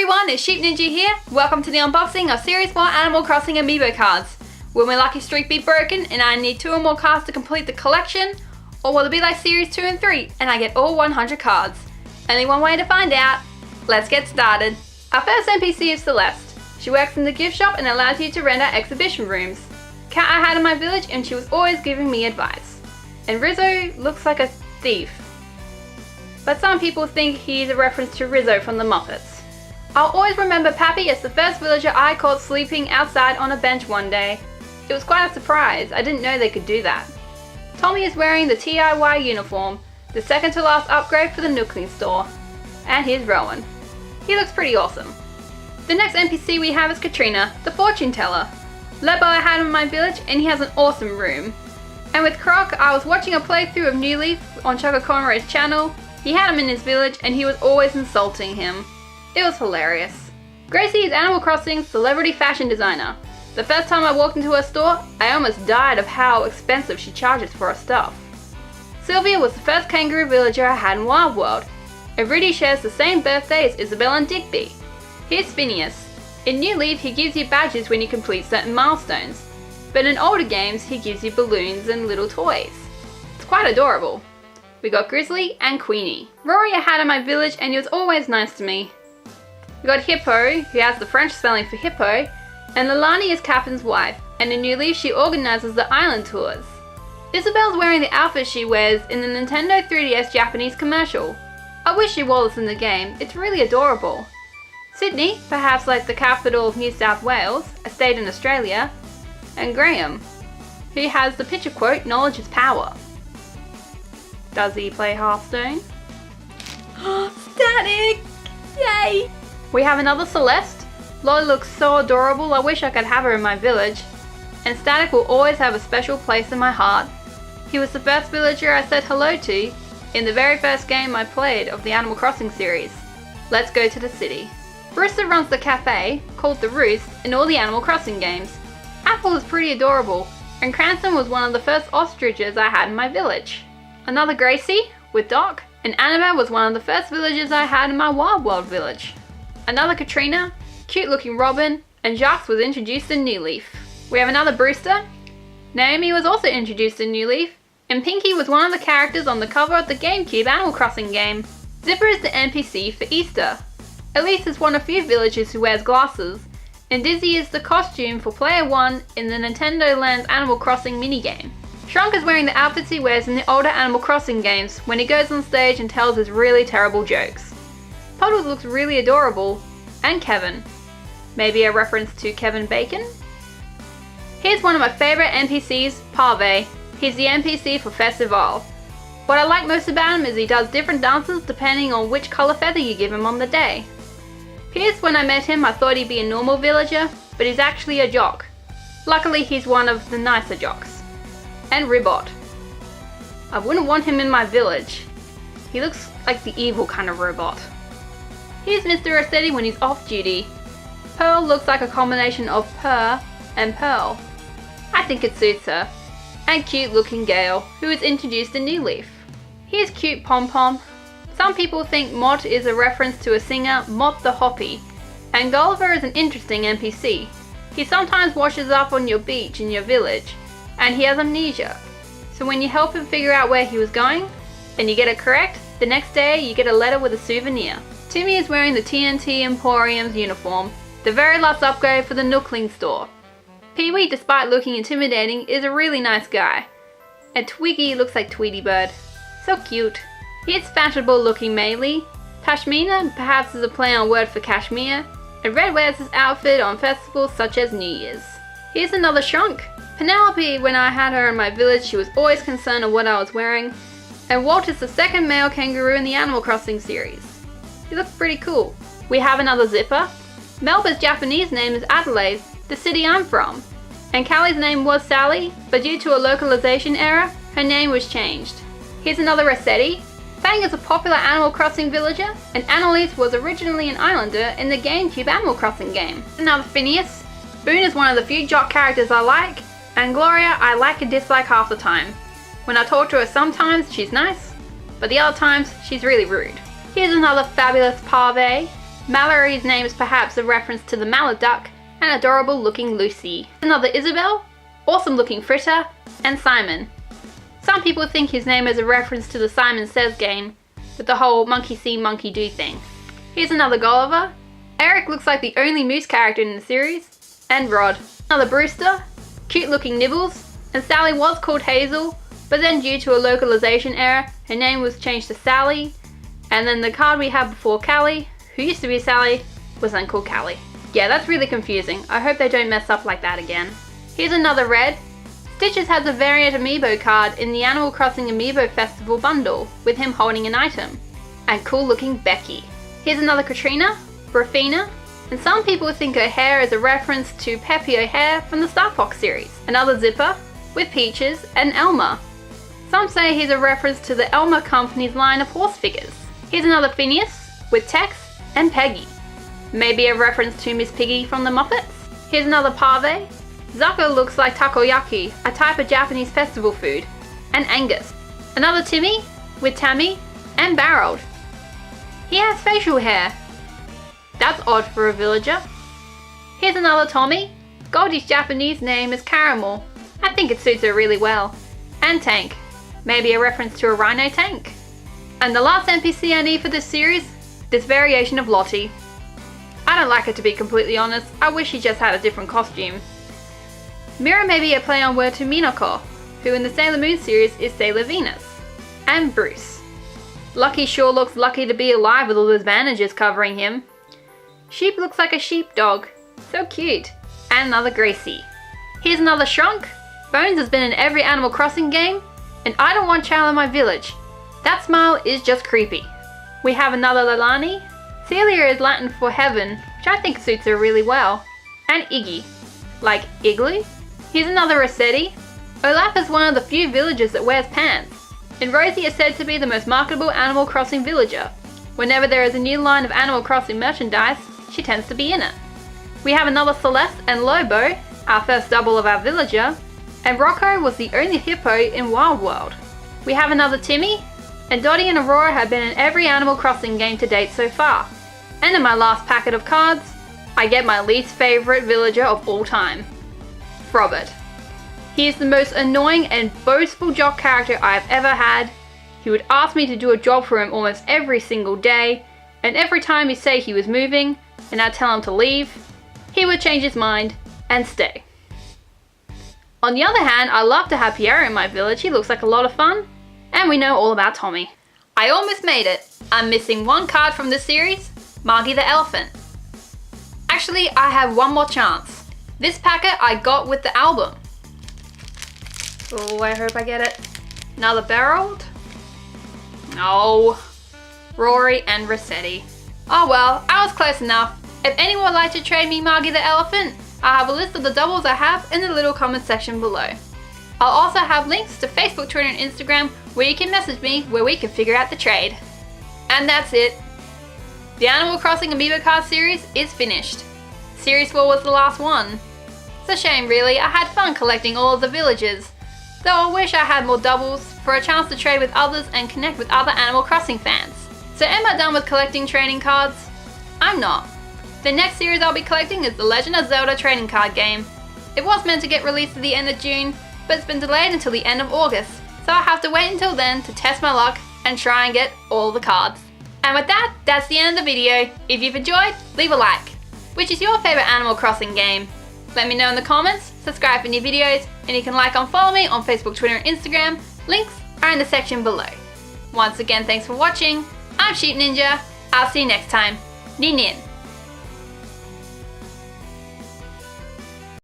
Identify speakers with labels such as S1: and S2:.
S1: everyone, it's Sheep Ninja here. Welcome to the unboxing of Series 4 Animal Crossing amiibo cards. Will my lucky streak be broken and I need 2 or more cards to complete the collection? Or will it be like Series 2 and 3 and I get all 100 cards? Only one way to find out. Let's get started. Our first NPC is Celeste. She works in the gift shop and allows you to rent out exhibition rooms. Cat I had in my village and she was always giving me advice. And Rizzo looks like a thief. But some people think he's a reference to Rizzo from the Muppets. I'll always remember Pappy as the first villager I caught sleeping outside on a bench one day. It was quite a surprise, I didn't know they could do that. Tommy is wearing the TIY uniform, the second to last upgrade for the Nookling store. And here's Rowan. He looks pretty awesome. The next NPC we have is Katrina, the fortune teller. Lobo I had in my village and he has an awesome room. And with Croc, I was watching a playthrough of New Leaf on Choco Conroy's channel. He had him in his village and he was always insulting him. It was hilarious. Gracie is Animal Crossing's celebrity fashion designer. The first time I walked into her store, I almost died of how expensive she charges for her stuff. Sylvia was the first kangaroo villager I had in Wild World. And Rudy shares the same birthday as Isabelle and Digby. Here's Phineas. In New Leaf, he gives you badges when you complete certain milestones. But in older games, he gives you balloons and little toys. It's quite adorable. We got Grizzly and Queenie. Rory I had in my village and he was always nice to me. We got Hippo, who has the French spelling for hippo, and Lelani is Captain's wife, and in New Leaf she organizes the island tours. Isabelle's wearing the outfit she wears in the Nintendo 3DS Japanese commercial. I wish she wore this in the game, it's really adorable. Sydney, perhaps like the capital of New South Wales, a state in Australia, and Graham, who has the picture quote, "Knowledge is power." Does he play Hearthstone? Static! Yay! We have another Celeste. Lolly looks so adorable, I wish I could have her in my village. And Static will always have a special place in my heart. He was the first villager I said hello to in the very first game I played of the Animal Crossing series. Let's go to the city. Brewster runs the cafe, called The Roost, in all the Animal Crossing games. Apple is pretty adorable, and Cranston was one of the first ostriches I had in my village. Another Gracie, with Doc, and Annabelle was one of the first villagers I had in my Wild World village. Another Katrina, cute looking Robin, and Jacques was introduced in New Leaf. We have another Brewster. Naomi was also introduced in New Leaf, and Pinky was one of the characters on the cover of the GameCube Animal Crossing game. Zipper is the NPC for Easter. Elise is one of few villagers who wears glasses, and Dizzy is the costume for Player 1 in the Nintendo Land's Animal Crossing minigame. Shurnk is wearing the outfits he wears in the older Animal Crossing games when he goes on stage and tells his really terrible jokes. Puddles looks really adorable, and Kevin. Maybe a reference to Kevin Bacon? Here's one of my favourite NPCs, Pave. He's the NPC for Festival. What I like most about him is he does different dances depending on which colour feather you give him on the day. Pierce, when I met him I thought he'd be a normal villager, but he's actually a jock. Luckily he's one of the nicer jocks. And Ribbot. I wouldn't want him in my village. He looks like the evil kind of robot. Here's Mr. Resetti when he's off duty. Pearl looks like a combination of purr and pearl. I think it suits her. And cute looking Gale, who is introduced in New Leaf. Here's cute Pom Pom. Some people think Mott is a reference to a singer, Mott the Hoppy. And Gulliver is an interesting NPC. He sometimes washes up on your beach in your village, and he has amnesia. So when you help him figure out where he was going, and you get it correct, the next day you get a letter with a souvenir. Timmy is wearing the TNT Emporium's uniform, the very last upgrade for the Nookling store. Pee-wee, despite looking intimidating, is a really nice guy. And Twiggy looks like Tweety Bird. So cute. Here's fashionable looking Maylee. Pashmina perhaps is a play on word for cashmere, and Red wears his outfit on festivals such as New Year's. Here's another Shurnk. Penelope, when I had her in my village, she was always concerned of what I was wearing. And Walt is the second male kangaroo in the Animal Crossing series. He looks pretty cool. We have another Zipper. Melba's Japanese name is Adelaide, the city I'm from. And Callie's name was Sally, but due to a localization error, her name was changed. Here's another Resetti. Fang is a popular Animal Crossing villager, and Annalise was originally an islander in the GameCube Animal Crossing game. Another Phineas. Boone is one of the few jock characters I like, and Gloria I like and dislike half the time. When I talk to her sometimes she's nice, but the other times she's really rude. Here's another fabulous Pave. Mallory's name is perhaps a reference to the mallard duck and adorable looking Lucy. Another Isabelle, awesome looking Fritter, and Simon. Some people think his name is a reference to the Simon Says game with the whole monkey see monkey do thing. Here's another Gulliver. Eric looks like the only moose character in the series, and Rod. Another Brewster, cute looking Nibbles, and Sally was called Hazel, but then due to a localization error, her name was changed to Sally, and then the card we had before Callie, who used to be Sally, was then called Callie. Yeah, that's really confusing. I hope they don't mess up like that again. Here's another Red. Stitches has a variant amiibo card in the Animal Crossing Amiibo Festival bundle, with him holding an item. And cool looking Becky. Here's another Katrina, Rafina, and some people think her hair is a reference to Peppy O'Hare from the Star Fox series. Another Zipper, with Peaches and Elma. Some say he's a reference to the Elma Company's line of horse figures. Here's another Phineas, with Tex and Peggy. Maybe a reference to Miss Piggy from the Muppets? Here's another Pave. Zuko looks like takoyaki, a type of Japanese festival food. And Angus. Another Timmy, with Tammy and Barold. He has facial hair. That's odd for a villager. Here's another Tommy. Goldie's Japanese name is Caramel. I think it suits her really well. And Tank. Maybe a reference to a rhino tank. And the last NPC I need for this series, this variation of Lottie. I don't like her, to be completely honest. I wish she just had a different costume. Mira may be a play on word to Minako, who in the Sailor Moon series is Sailor Venus. And Bruce. Lucky sure looks lucky to be alive with all those bandages covering him. Sheep looks like a sheepdog. So cute. And another Gracie. Here's another Shurnk. Bones has been in every Animal Crossing game, and I don't want Chow in my village. That smile is just creepy. We have another Lelani. Celia is Latin for heaven, which I think suits her really well. And Iggy. Like Igloo. Here's another Resetti. Olaf is one of the few villagers that wears pants. And Rosie is said to be the most marketable Animal Crossing villager. Whenever there is a new line of Animal Crossing merchandise, she tends to be in it. We have another Celeste and Lobo, our first double of our villager, and Rocco was the only hippo in Wild World. We have another Timmy, and Dottie and Aurora have been in every Animal Crossing game to date so far. And in my last packet of cards, I get my least favourite villager of all time, Frobert. He is the most annoying and boastful jock character I have ever had. He would ask me to do a job for him almost every single day, and every time he say he was moving, and I'd tell him to leave, he would change his mind and stay. On the other hand, I love to have Pierre in my village. He looks like a lot of fun, and we know all about Tommy. I almost made it. I'm missing one card from this series, Margie the Elephant. Actually, I have one more chance. This packet I got with the album. Oh, I hope I get it. Another Barold? No. Rory and Resetti. Oh well, I was close enough. If anyone would like to trade me Margie the Elephant, I have a list of the doubles I have in the little comment section below. I'll also have links to Facebook, Twitter, and Instagram where you can message me where we can figure out the trade. And that's it. The Animal Crossing Amiibo card series is finished. Series 4 was the last one. It's a shame really, I had fun collecting all of the villages. Though I wish I had more doubles for a chance to trade with others and connect with other Animal Crossing fans. So am I done with collecting trading cards? I'm not. The next series I'll be collecting is the Legend of Zelda trading card game. It was meant to get released at the end of June, but it's been delayed until the end of August, so I'll have to wait until then to test my luck and try and get all the cards. And with that, that's the end of the video. If you've enjoyed, leave a like. Which is your favourite Animal Crossing game? Let me know in the comments, subscribe for new videos, and you can like and follow me on Facebook, Twitter, and Instagram. Links are in the section below. Once again, thanks for watching. I'm Sheep Ninja. I'll see you next time. Nin Nin.